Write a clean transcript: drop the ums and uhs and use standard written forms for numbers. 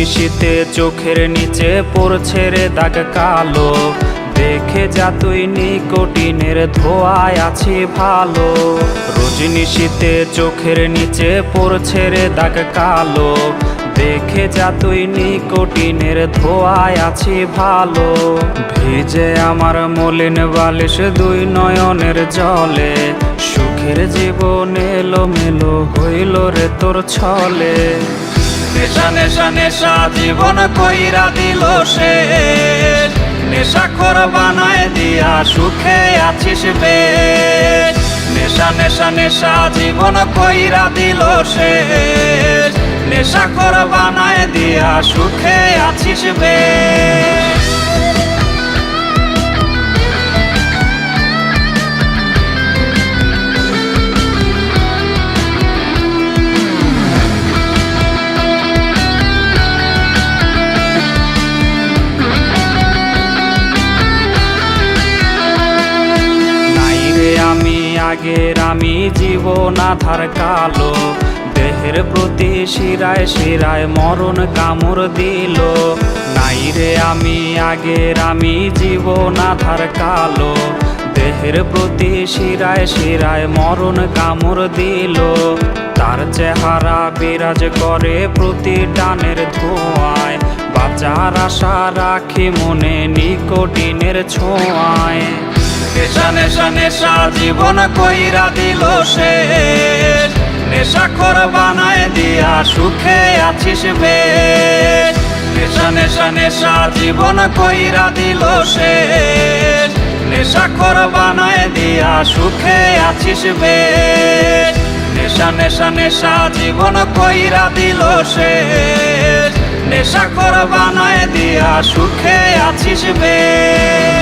নিশীথে চোখের নিচে পড়ছে রে দাগ কালো, দেখে যা তুই নিকোটিনের ধোঁয়ায় আছি ভালো। রোজ নিশীথে চোখের নিচে পড়ছে রে দাগ কালো, দেখে যা তুই নিকোটিনের ধোঁয়ায় আছি ভালো। ভিজে আমার মলিন বালিশ দুই নয়নের জলে, সুখের জীবন এলোমেলো হইল রে তোর ছলে। নেশা নেশা নেশা জীবন কইরা দিল শেষ, নেশাখোর বানায় দিয়া সুখে আছিস বেশ। নেশা নেশা নেশা জীবন কইরা দিল শেষ, নেশাখোর বানায় দিয়া সুখে আছিস বেশ। আগের আমি জীবন আধার কালো, দেহের প্রতি শিরায় শিরায় মরণ কামড় দিল। নাই রে আমি আগের আমি জীবন আধার কালো, দেহের প্রতি শিরায় শিরায় মরণ কামড় দিল। তার চেহারা বিরাজ করে প্রতি টানের ধোঁয়ায়, বাঁচার আশা রাখি মনে নিকোটিনের ছোঁয়ায়। নেশা নেশা নেশা জীবন কইরা দিল শেষ, নেশাখোর বানায় দিয়া সুখে আছিস বেশ। নেশা নেশা নেশা জীবন কইরা দিল শেষ, নেশাখোর বানায় দিয়া সুখে আছিস বেশ। নেশা নেশা নেশা জীবন কইরা দিল শেষ, নেশাখোর বানায় দিয়া সুখে আছিস বেশ।